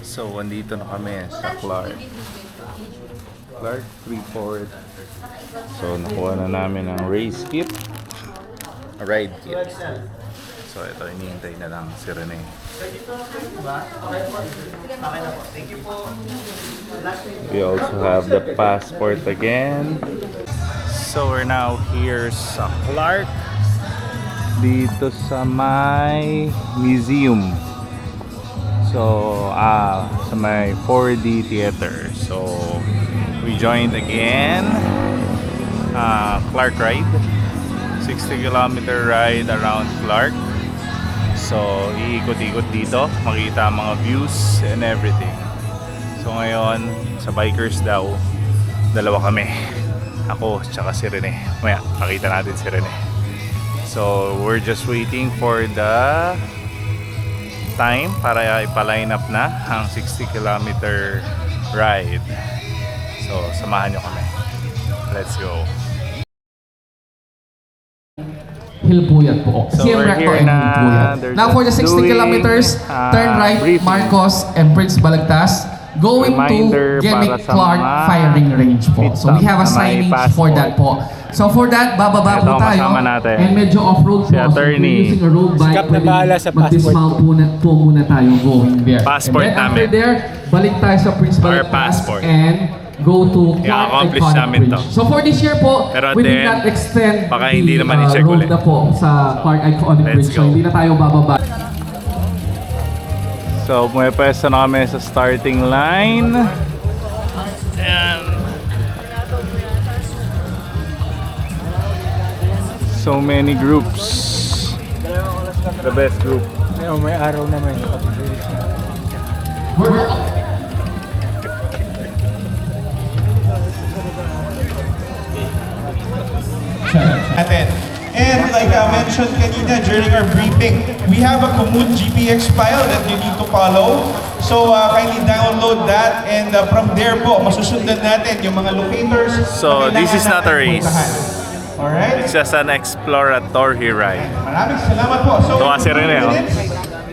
So, andito na kami sa Clark Freeport. So, nakuha na namin ang race kit, ride kit. So, ito, hinihintay na lang si Rene. We also have the passport again. So, we're now here sa Clark, dito sa may museum. So, sa may 4D theater. So, we joined again Clark ride, 60-kilometer ride around Clark. So, iikot-ikot dito, makita ang mga views and everything. So, ngayon, sa bikers daw, dalawa kami. Ako, tsaka si Rene. Maya, pakita natin si Rene. So, we're just waiting for the time para ipa-line up na ang 60-kilometer ride. So, samahan nyo kami. Let's go. Hilpuyat po. So, CM we're Recto here and na. Hilpuyat. Now for the 60 kilometers, turn right, briefing. Marcos and Prince Balagtas, going Reminder to Gemic para sa Clark mga firing range po. pit So we have a stop na may signage for that po. So for that, bababa Ito, po tayo. kasama natin. And medyo off-road po. Si So if attorney. you're using a road bike, Kap na bahala sa passport. mag-dismount po muna tayo going there. Passport and then namin. after there, balik tayo sa Prince Our Balagtas passport. and go to Clark I-accomplish Iconic namin Bridge. to. So for this year po, Pero we did then, not extend baka hindi naman i-check road ulit. na po sa Clark Iconic Let's Bridge. So go. hindi na tayo bababa. So, pumipwesto na kami sa starting line. Ayan. So many groups. The best group. May araw naman. natin. And like I mentioned kanina during our briefing, we have a Komoot GPX file that you need to follow. So kindly download that and from there po, masusundan natin yung mga locators. So, na this is not a kailangan natin race. puntahan. Alright? It's just an exploratory ride. Maraming salamat po. So, Tuwa si Rene, oh.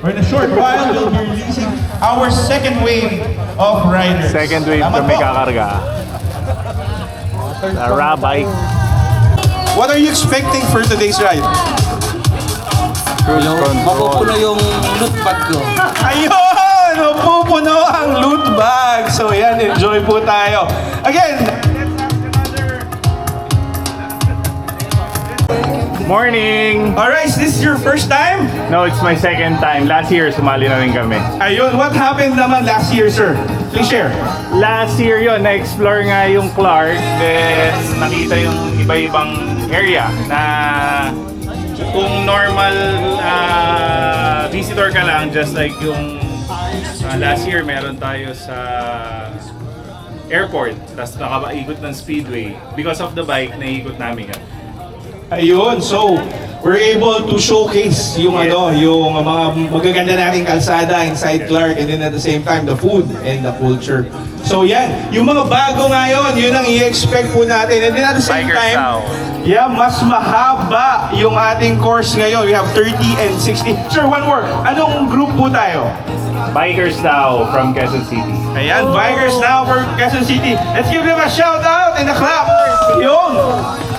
or in a short while, we'll be releasing our second wave of riders. Second wave Salamat kami po. kakarga. The Rabbi. What are you expecting for today's ride? Cruise control. Mapupuno yung loot bag ko. Ayun! Mapupuno ang loot bag. So yan, enjoy po tayo. Again, Morning! alright, this is your first time? No, it's my second time. Last year, sumali na rin kami. Ayun, what happened naman last year, sir? Please share. Last year yon, na-explore nga yung Clark. Then, nakita yung iba-ibang area na kung normal visitor ka lang, just like yung last year, meron tayo sa airport. Tapos nakaikot ng speedway. Because of the bike, naiikot namin yan. Ayun, so we're able to showcase yung yung mga magaganda nating kalsada inside Clark, and then at the same time the food and the culture. So yan, yung mga bago ngayon, yun ang i-expect po natin. And then at the same Bikers time, now. yeah, mas mahaba yung ating course ngayon. We have 30 and 60. Sir, one more. Anong group po tayo? Bikers now from Quezon City. Ayan, Bikers now for Quezon City. Let's give them a shout out and a clap. Yun.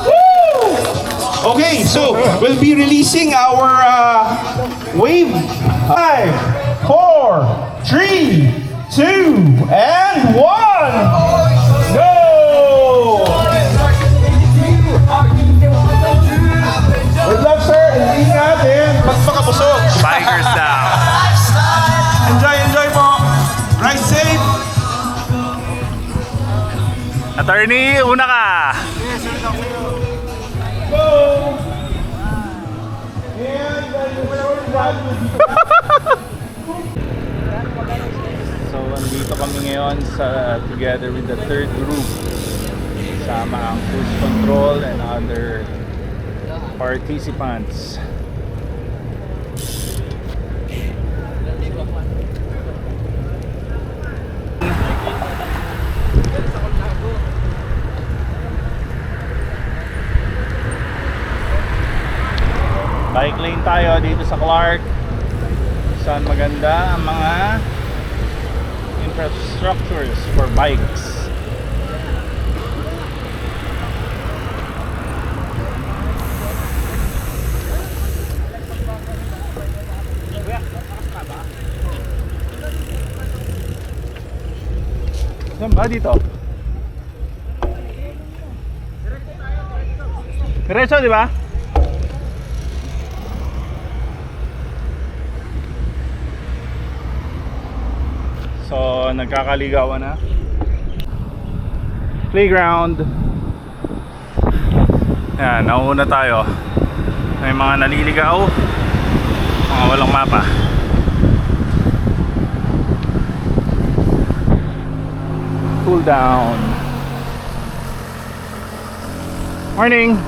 Woo! Okay, so we'll be releasing our wave. 5, 4, 3, 2, and 1. Go! Good luck, sir. Hindi natin magpakabusog. Bikers now. Enjoy po. Ride safe. Attorney, una ka! Go! And your ride will be So, andito kami ngayon together with the third group. Sama ang cruise control and other participants. Bike lane tayo dito sa Clark. Saan maganda ang mga infrastructures for bikes. Saan ba dito? Diretso, di ba? So, nagkakaligawan na. Playground. Yan, nauuna tayo. May mga naliligaw, mga walang mapa. Cool down. Morning.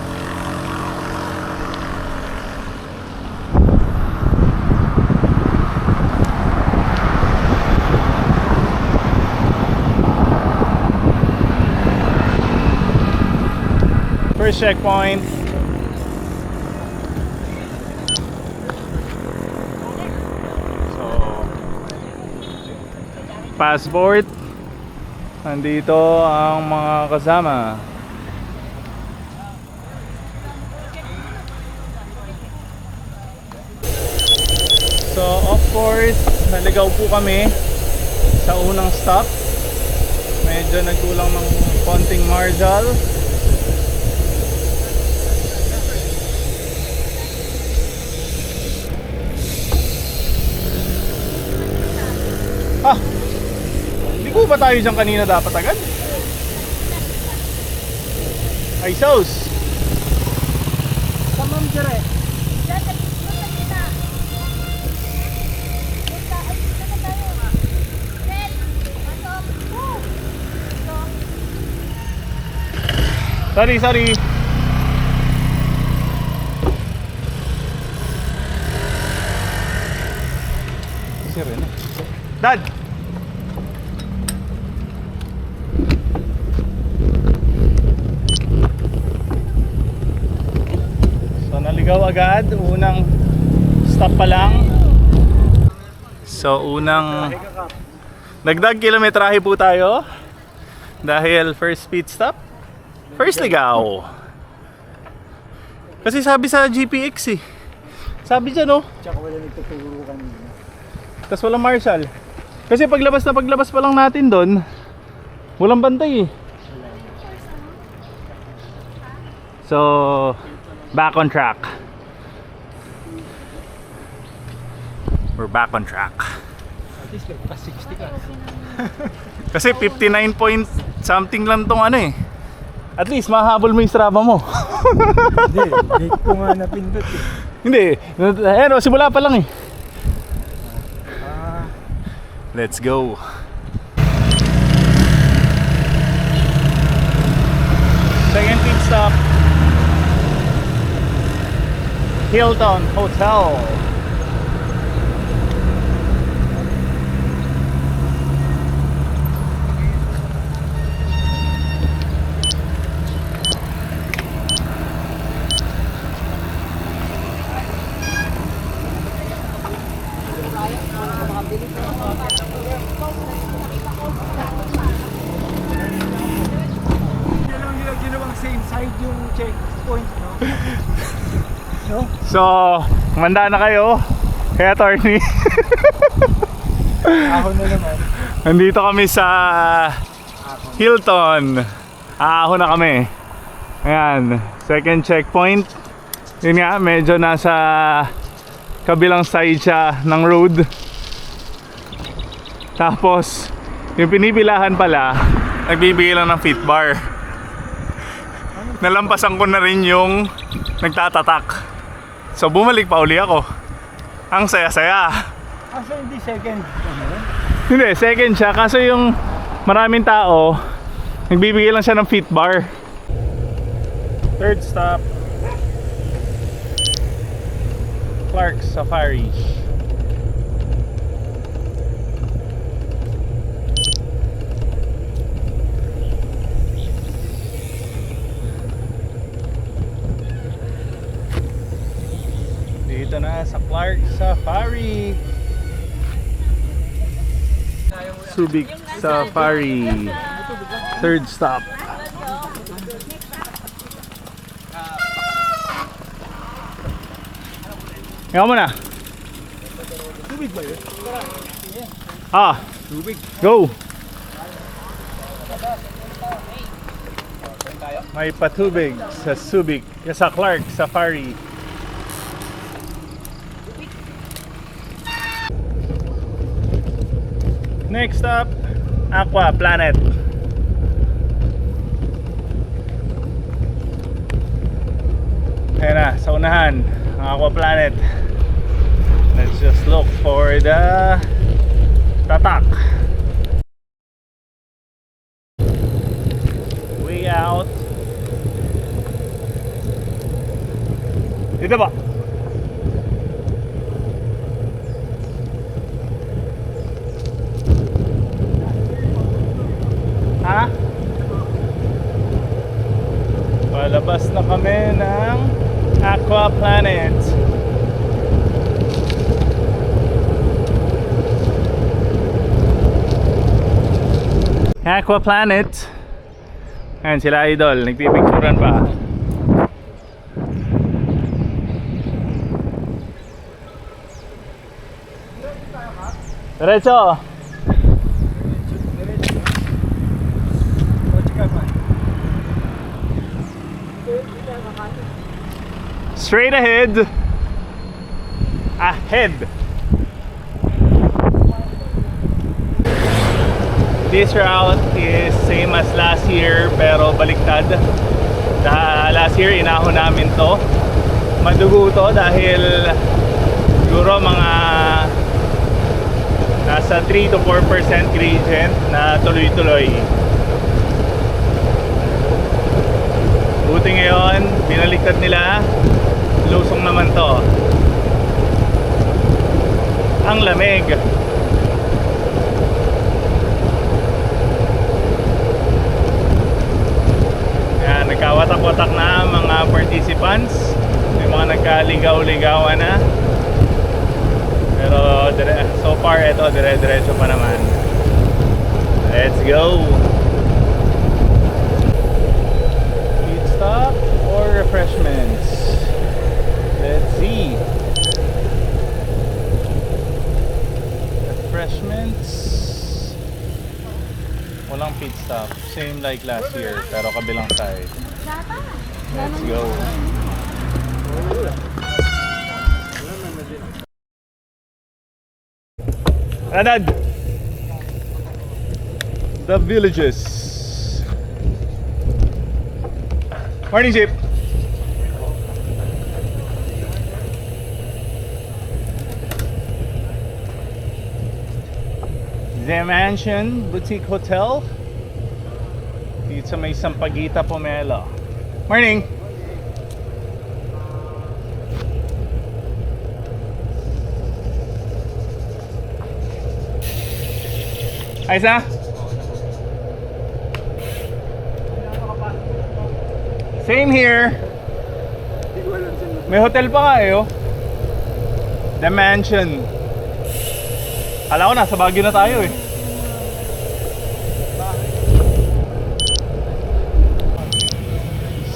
First checkpoint. So, passport. Nandito ang mga kasama. So, of course, naligaw po kami sa unang stop. Medyo nagkulang ng konting marginal. Ah! Hindi ko ba tayo dyan kanina dapat agad? Ay, sauce! Tamam dire. Sorry, sorry! Dad! So naligaw agad, unang stop pa lang. So unang dagdag kilometrahe po tayo dahil first pit stop, first ligaw. Kasi sabi sa GPX eh, sabi dyan oh. Tsaka wala nagtuturo kanina. Tapos walang marshal. Kasi paglabas pa lang natin doon, walang bantay eh. So, back on track. We're back on track. At least like pa 60 ka. Kasi 59 point something lang tong ano eh. At least mahabol mo yung Strava mo. Hindi, date ko nga napindot eh. Hindi, ayun, simula pa lang eh. Let's go. Second pit stop, Hilton Hotel. Same side yung checkpoint, no? No? So, kumanda na kayo. Kaya attorney. Ahon na naman. Nandito kami sa Hilton. Aahon na kami. Ayan, second checkpoint. Yun nga, medyo nasa kabilang side siya ng road. Tapos, yung pinipilahan pala, nagbibigay lang ng fit bar. Nalampasan ko na rin yung nagtatatak. So bumalik pa uli ako. Ang saya-saya. Asa hindi second? Hindi, second siya. Kaso yung maraming tao, nagbibigay lang siya ng fit bar. Third stop, Clark Safari. Dito na sa Clark Safari. Subic Safari. Third stop. Ikaw muna. Tubig ba yun? Ah, Tubig. go! May patubig sa Subic, sa Clark Safari. Next stop, Aqua Planet. Ayan na, sa unahan, ang Aqua Planet. Let's just look for the tatak. Way out. Dito ba? Ha? Palabas na kami ng Aqua Planet. Aqua Planet. Ayan sila idol, nagpipicturan pa. Diretso. Straight ahead. Ahead. This route is same as last year pero baliktad. Last year inahon namin to. Madugo to dahil siguro mga nasa 3 to 4% gradient na tuloy-tuloy. Buti ngayon, binaliktad nila. Lusong naman to. Ang lamig. Yan, nagkawatak-watak na mga participants. May mga nagkaligaw-ligawan na. Pero so far ito dire-diretso pa naman. Let's go. Pit stop or refreshments? Let's see. Refreshments. Walang pit stop. Same like last year pero kabilang side. Let's go. Anad. The villages. Morning, Jeep. The Mansion Boutique Hotel. Dito sa may Sampaguita, Pomelo. Morning. Ayos na? Same here. May hotel pa kayo. The Mansion. Alam ko na, sa Baguio na tayo eh.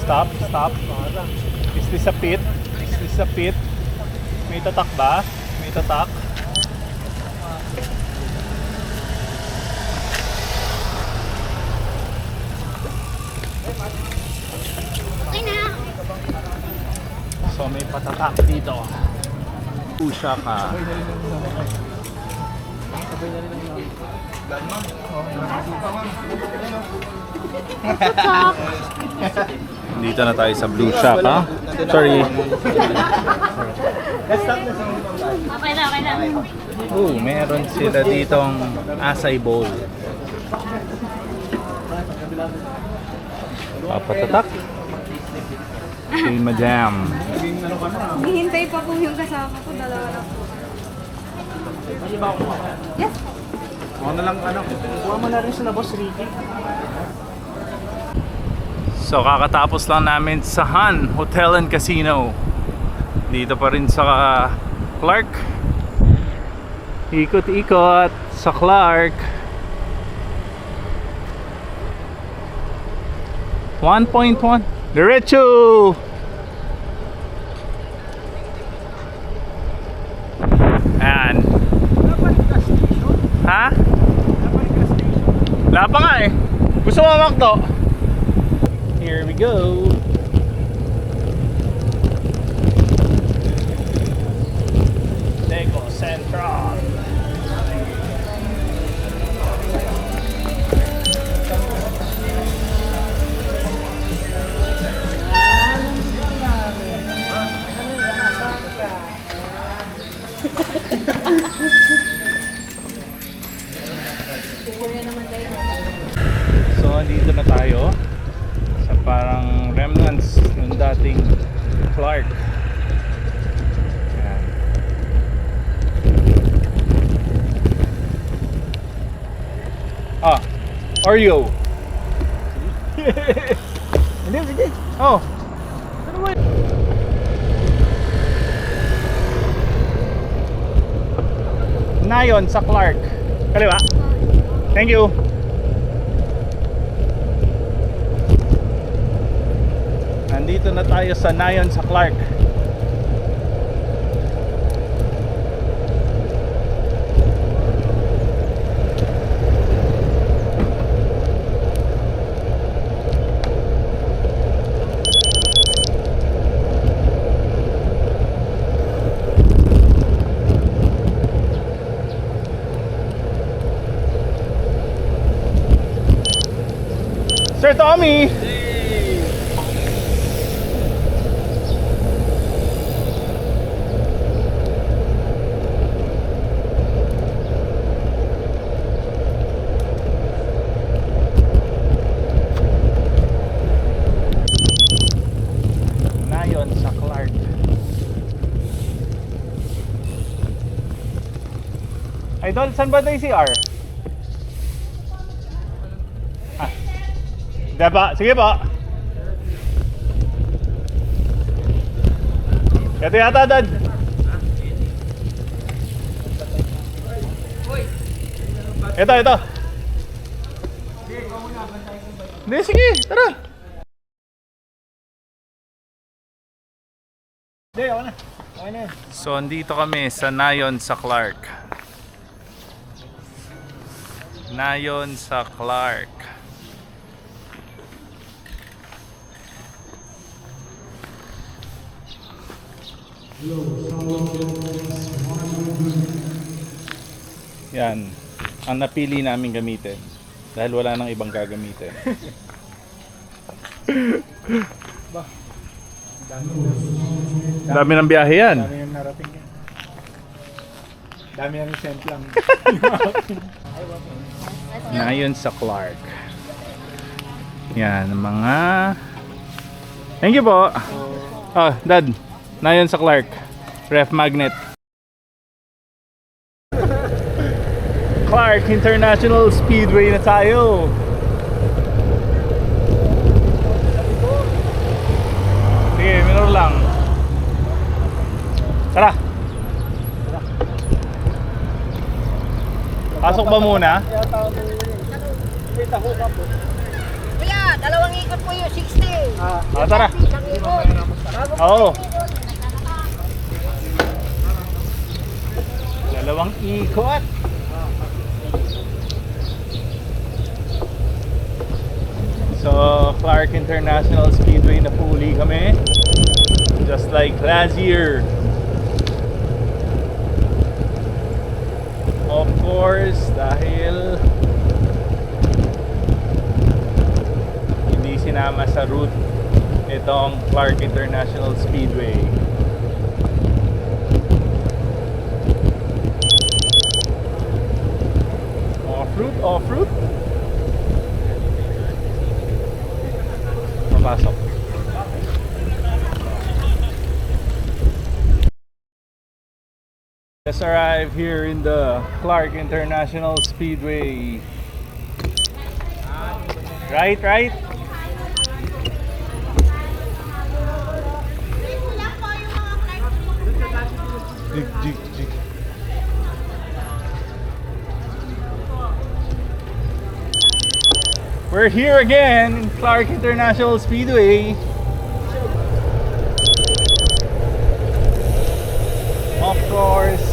Stop, stop. Is this a pit? Is this a pit? May tatak ba? May tatak? So may patatak dito. Pusha ka. Dito na tayo sa Blue Shack, ha? Sorry. Okay na, okay na. Oh, meron sila ditong Asay Bowl. Papatatak. Si Madam. Hihintay pa po yung kasama ko, dalawa lang. Yes. Kuha mo na rin sa Boss Ricky. So kakatapos lang namin sa Han Hotel and Casino. Dito pa rin sa Clark. Ikot-ikot sa Clark. 1.1. Diretso! Ayan. Ha? Wala pa nga eh. Gusto mo makto? Here we go. Deco Central. So, andito na tayo sa parang remnants ng dating Clark. Ayan. Ah, Oreo. Hindi, sige. Oh. Nayon sa Clark. Kaliwa. Thank you. Nandito na tayo sa Nayon sa Clark. Sir Tommy! Nayon sa Clark. Idol, saan ba tayo CR? Diba? Sige po. Ito yata, Dad. Ito. Hindi, sige. Tara. Hindi, ako na. Okay na yun. So, andito kami sa Nayon sa Clark. Nayon sa Clark. Yan, ang napili namin gamitin dahil wala nang ibang gagamitin. Dami ng biyahe yan. Dami yung narating yan. Dami yung sent lang. Nayon sa Clark. Yan, mga... Thank you po. Oh, Dad. Nayon sa Clark. Ref magnet. Clark International Speedway na tayo. Sige, minor lang. Tara. Pasok ba muna? Kuya, dalawang ikot po yung 60. Tara. Isang ikot. Oo. Dalawang ikot. So, Clark International Speedway na puli kami. Just like last year. Of course, dahil hindi sinama sa route itong Clark International Speedway. Off-route. Papasok. Just arrived here in the Clark International Speedway. Right? Jig. We're here again in Clark International Speedway. Of course.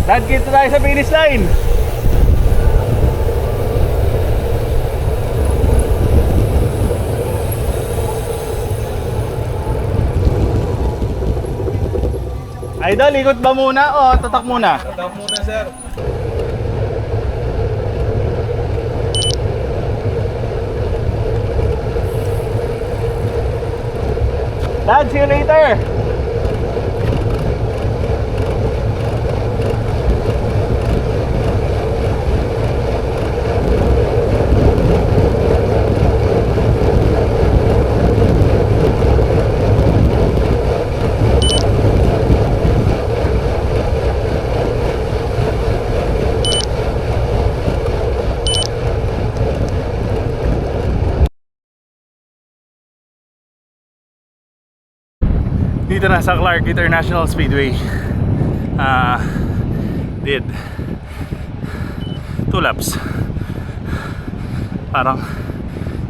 Nandito tayo sa finish line. Idol, ikot ba muna o tatak muna? Tatak muna, sir. Dad, see you later. Dito na sa Clark International Speedway. Did 2 laps. Parang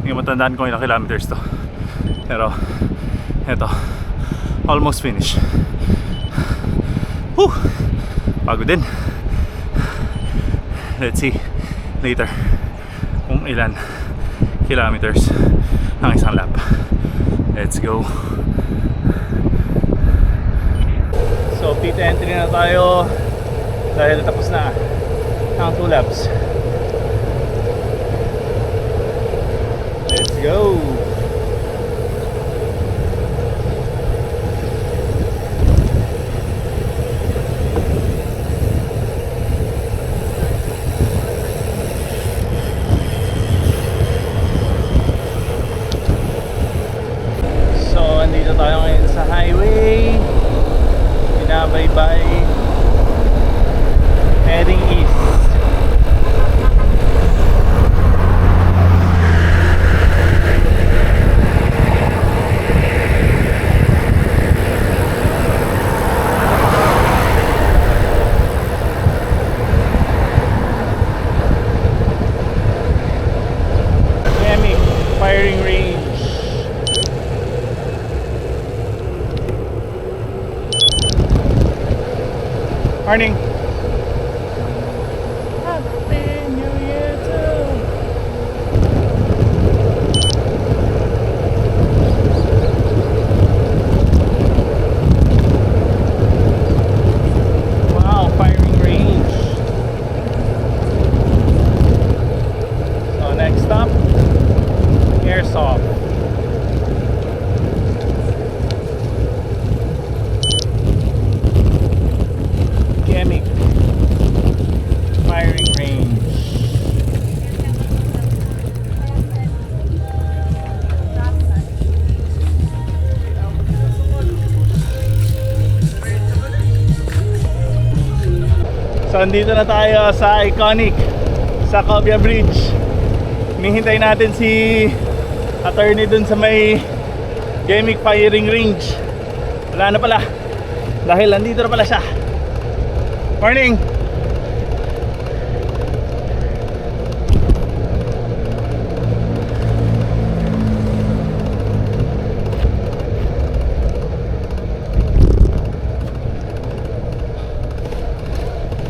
hindi ko matandaan kung ilang kilometers to. Pero eto, almost finish. Whew! Pagod din. Let's see later kung ilan kilometers ang isang lap. Let's go. So pit entry na tayo dahil tapos na ang 2 laps. Let's go. So andito tayo ngayon sa highway. Bye-bye. Heading east. Miami firing range. Morning. Happy New Year too. Wow, firing range. So next stop, Airsoft. Firing range. So andito na tayo sa iconic sa Cobia Bridge. Hinihintay natin si attorney dun sa may Gemic firing range. Wala na pala dahil andito na pala siya. Morning.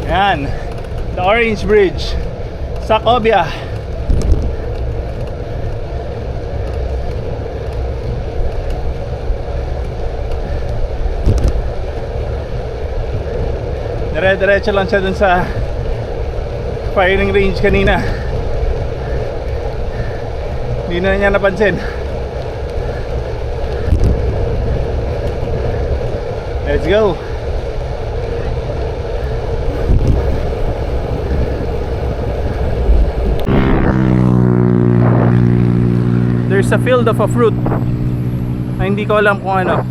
Yan, the Orange Bridge sa Cobia. Dire-diretso lang siya dun sa firing range kanina. Hindi na niya napansin. Let's go. There's a field of a fruit na hindi ko alam kung ano,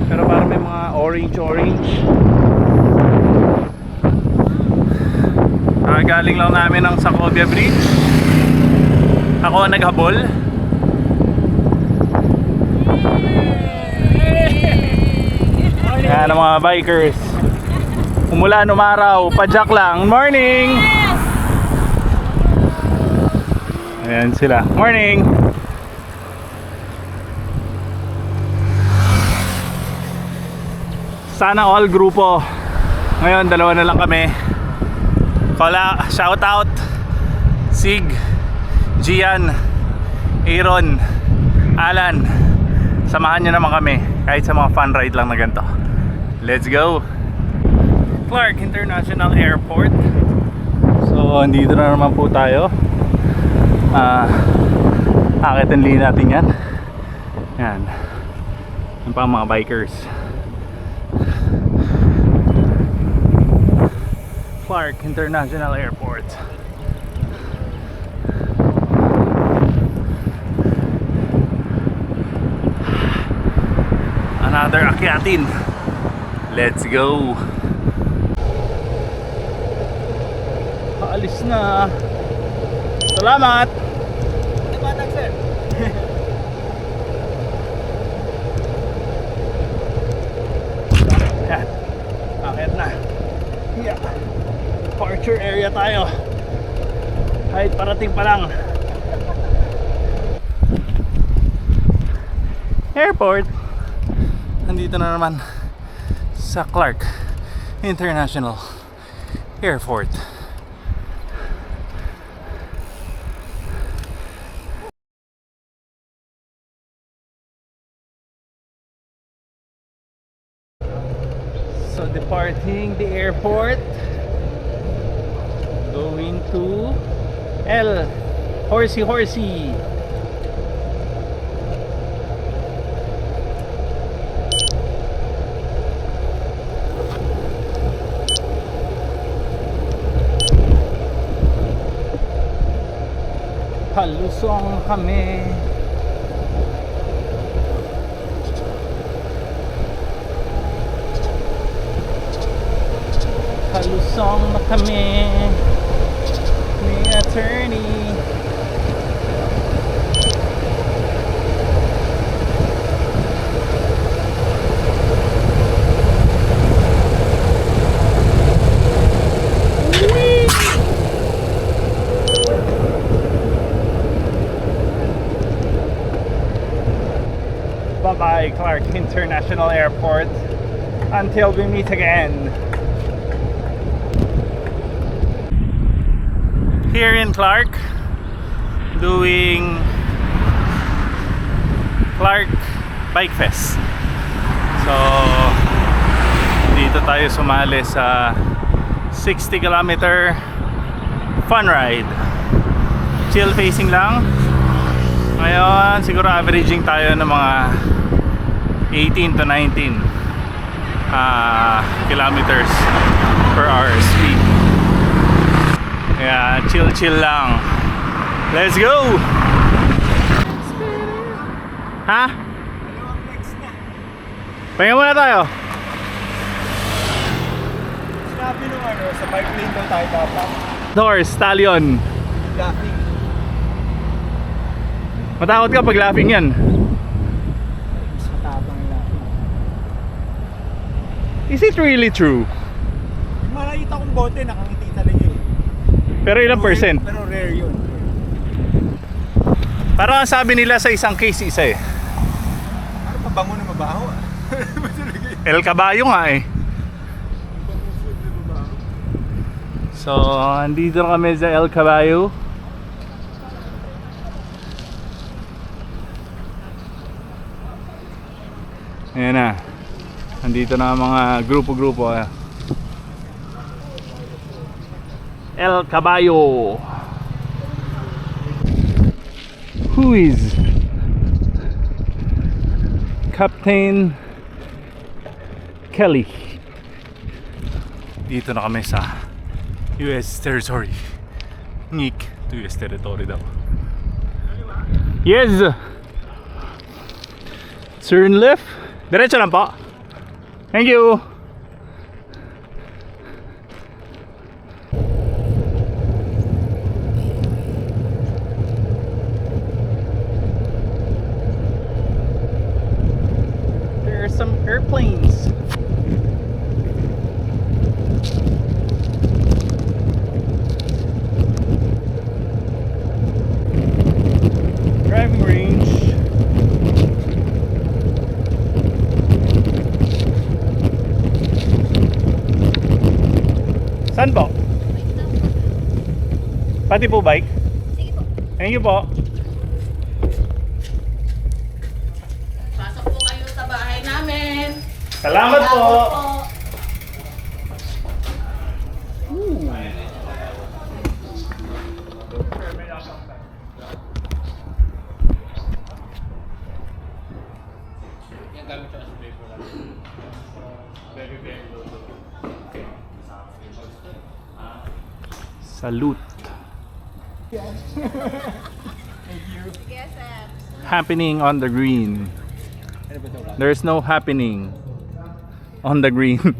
pero parang may mga orange. Galing lang namin ng Sacobia Bridge. Ako ang naghabol. Yan ang mga bikers. Umulan, umaraw, padyak lang. Morning! Ayan sila. Morning! Sana all grupo. Ngayon, dalawa na lang kami. Shout out Sig, Gian, Aaron, Alan. Samahan nyo naman kami kahit sa mga fun ride lang na ganito. Let's go! Clark International Airport. So, andito na naman po tayo. Akitin din natin yan. Yan. Yan pa ang mga bikers. Clark International Airport. Another akyatin. Let's go. Paalis na. Salamat. Yan. Akyat na. Yeah. Departure area tayo. Kahit parating pa lang. Airport. Nandito na naman sa Clark International Airport. So departing the airport, going to El Horsey. Palusong kami. Palusong na kami ni attorney. Bye-bye, Clark International Airport. Until we meet again. Here in Clark, doing Clark Bike Fest. So, dito tayo sumali sa 60-kilometer fun ride. Chill facing lang. Ngayon, siguro averaging tayo ng mga 18 to 19 kilometers per hour speed. Kaya chill lang. Let's go! Ha? Pahinga muna tayo. Sinabi nung sa bike lane daw tayo dapat. Horse, stallion. Laughing. Matakot ka pag laughing yan. Mas matapang yung laughing. Is it really true? Yung makakita kong bote, nakangiti talaga eh. Pero ilang percent? Pero rare yun. Parang ang sabi nila sa isang case isa eh. Ano mabango na mabaho ah. El Caballo nga eh. So, andito na kami sa El Caballo. Ayan na. Andito na ang mga grupo-grupo. El Caballo. Who is Captain Kelly? Dito na kami sa US territory. Ngik to US territory daw. Yes! Turn left. Diretso lang po. Thank you. There are some airplanes. Saan po? Pati po bike? Sige po. Thank you po. Pasok po kayo sa bahay namin. Salamat po. Salute. Happening on the green. There's no happening on the green.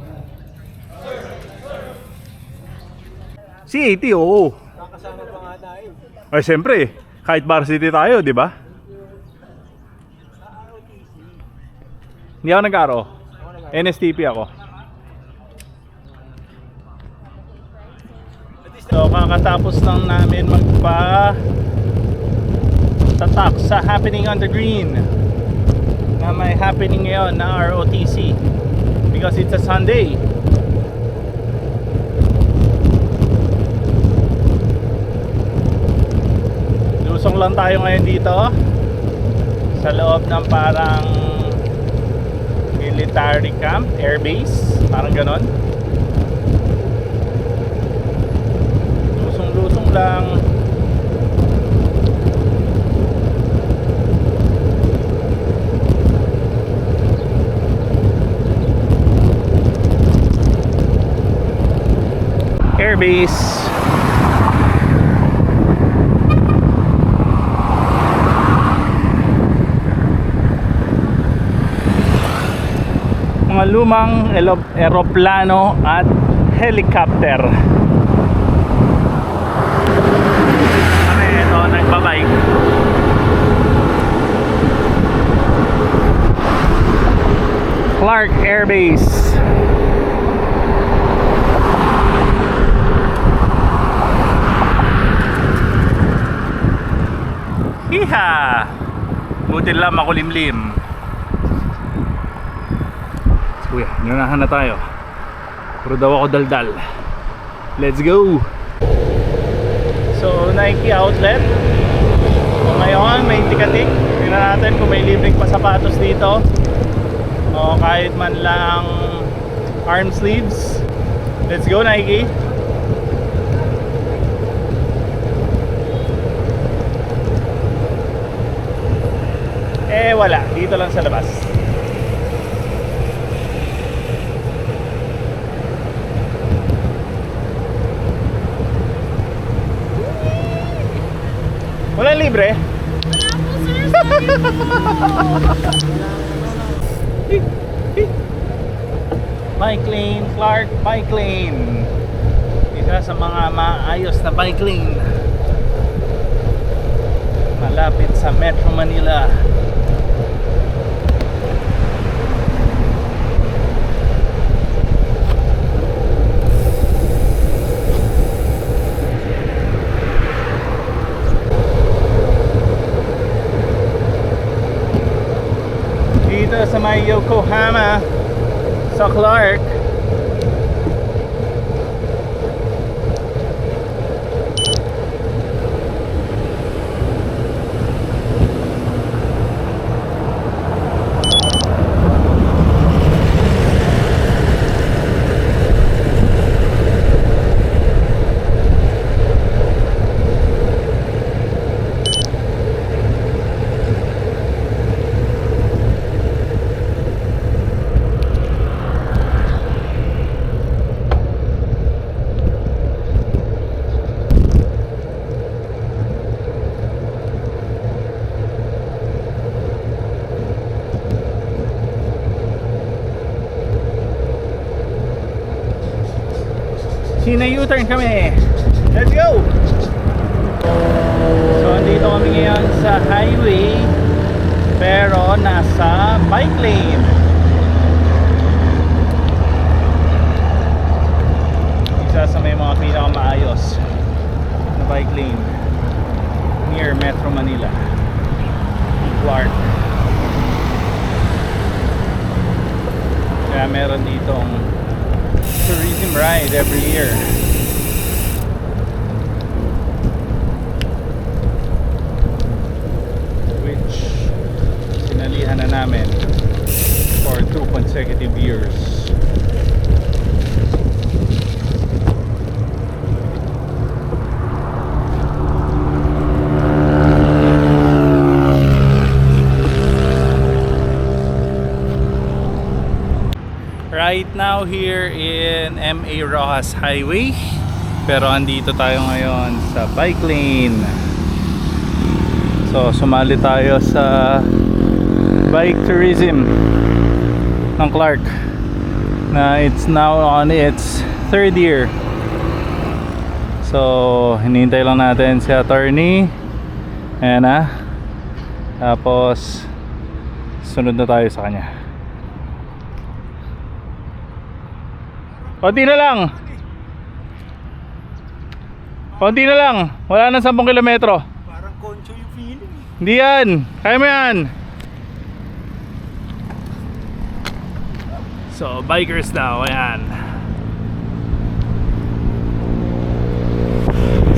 C80, oo. Nakasama pa nga tayo. Ay, siyempre, kahit varsity tayo, di ba? Hindi ako nag-aro. NSTP ako. So, kakatapos lang namin tatak sa happening on the green na may happening ngayon na ROTC because it's a Sunday. Lusong lang tayo ngayon dito sa loob ng parang military camp, airbase, parang ganon. Lusong lang. Airbase. Mga lumang eroplano at helicopter. Kami ito nagbabike. Clark Air Base. Hiha! Buti lang makulimlim. Kuya, nunahan na tayo. Pero daw ako daldal. Let's go! So, Nike outlet. So, ngayon may tikatik. Tingnan natin kung may libreng pasapatos dito. O kahit man lang arm sleeves. Let's go, Nike! Eh wala, dito lang sa labas. Wala libre? Bike lane, Clark bike lane. Isa sa mga maayos na bike lane malapit sa Metro Manila. Dito sa may Yokohama sa Clark. Sina U-turn kami. Let's go! So, andito kami ngayon sa highway pero nasa bike lane. Isa sa may mga pinakamaayos na bike lane near Metro Manila, Clark. Kaya meron ditong tourism ride every year. namin for 2 consecutive years. Right now here in MA Rojas Highway, pero andito tayo ngayon sa bike lane. So sumali tayo sa bike tourism ng Clark na it's now on its 3rd year. So hinihintay lang natin si attorney. Ayan na. Tapos sunod na tayo sa kanya. Konti na lang. Konti na lang. Wala nang 10 kilometro. Parang concho yung feeling. Hindi yan. Kaya mo yan. So, bikers daw. Ayan.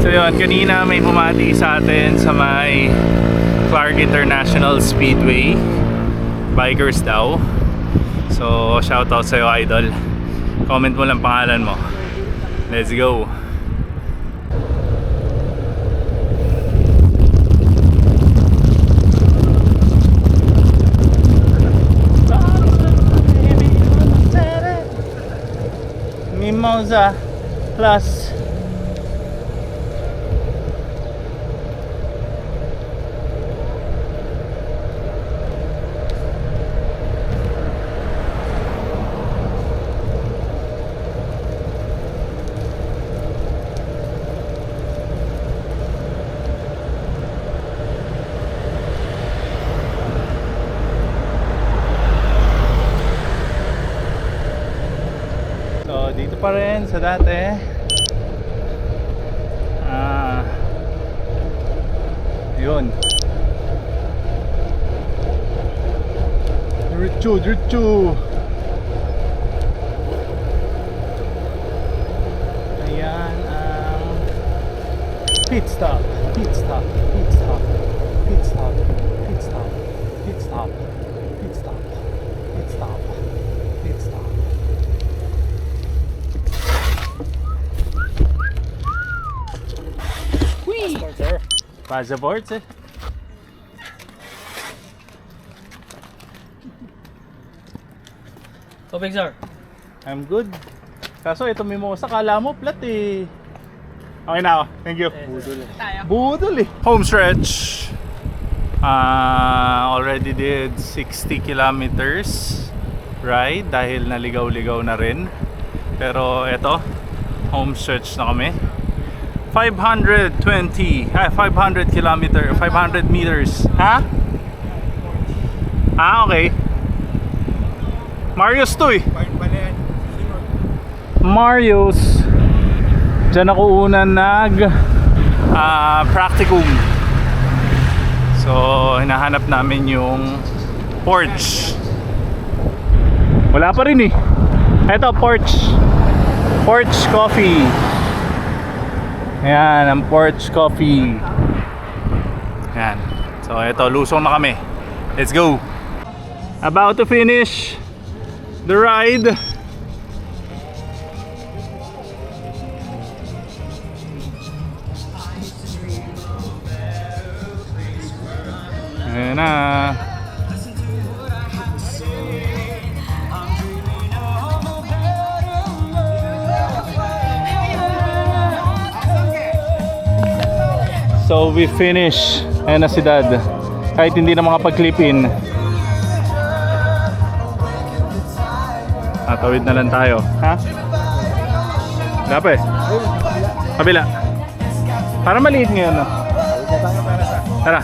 So yun, kanina may bumati sa atin sa may Clark International Speedway. Bikers daw. So, shoutout sa'yo, idol. Comment mo lang pangalan mo. Let's go. Mimosa Plus. Dito pa rin sa dati. Yun. Diretso. Ayan ang pit stop. Passport, sir. Tubig, sir. I'm good. Kaso ito mimosa, kala mo flat eh. Okay na ako. Thank you. Budol eh. Home stretch. Already did 60 kilometers ride dahil naligaw-ligaw na rin. Pero ito, home stretch na kami. 500 meters. Ha? Okay. Marius to eh. Marius. Diyan ako una practicum. So, hinahanap namin yung porch. Wala pa rin eh. Ito, porch coffee. Ayan, ang porch coffee. Ayan. So, ito, lusong na kami. Let's go. About to finish the ride. Ayan na. So we finish. Ayan na si Dad. Kahit hindi na makapag-clip in. Tawid na lang tayo. Ha? Dapat. Kabila. Para maliit ngayon, no? Tara.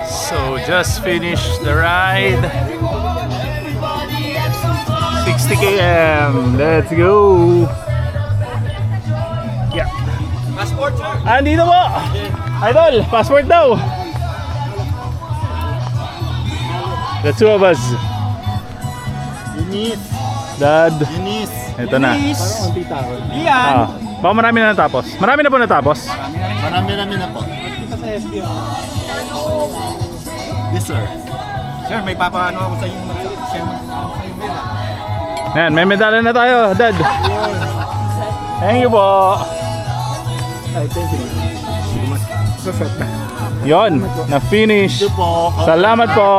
So just finished the ride. 60 km. Let's go. Yeah. Passport, sir. Andito po. Idol, passport daw. The two of us. Eunice. Dad. Eunice. Ito na. Parang ang tita ko. Ian. Baka marami na natapos. Marami na po natapos. Marami na po. Yes, sir. Sir, may papaano ako sa inyo. Ayan, may medalya na tayo, Dad. Thank you po. Yon, na-finish. Salamat po.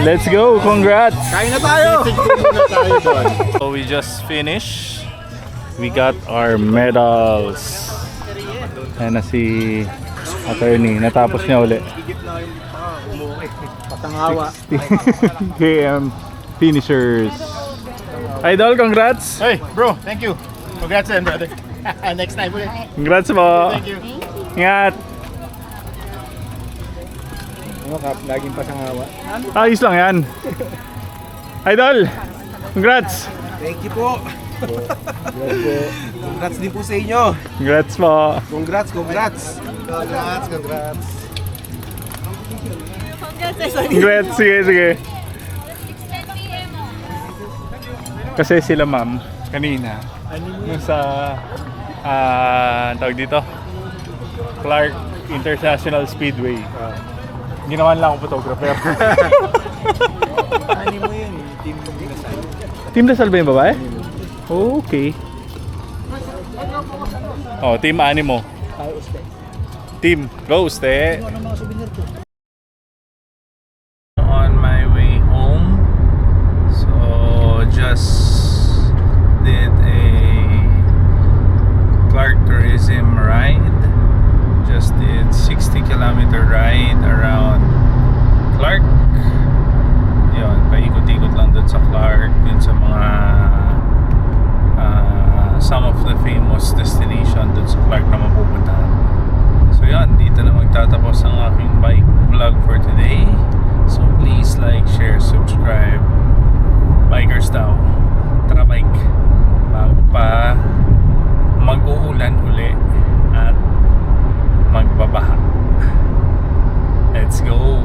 Let's go. Congrats. Kain na tayo! So we just finished. We got our medals. Ayan na si attorney. Natapos niya uli. Patangawa. KM finishers. Idol, congrats. Hey, bro, thank you. Congrats then, brother. Next time ulit. Congrats po. Thank you. Ingat. Ano ka, laging patangawa. Ayos lang yan. Idol, congrats. Thank you po. Congrats din po sa inyo. Congrats po. Congrats. Congrats. Congrats, sige. Kasi sila ma'am, kanina, nung sa, tawag dito, Clark International Speedway. Ginawan lang akong photographer. Ano mo yun? Team Lasal. Team Lasal ba yung babae? Okay. Oh, Team Animo. Team Ghost eh. On my way home, so just did a Clark tourism ride. Just did 60-kilometer ride around Clark. Yun, paikot-ikot lang dun sa Clark, dun sa mga some of the famous destination dun sa Clark na mapupuntahan. So yun, dito na magtatapos ang aking bike vlog for today. So please like, share, subscribe. Bikers daw, tara bike bago pa mag-uulan uli at magbabaha. Let's go!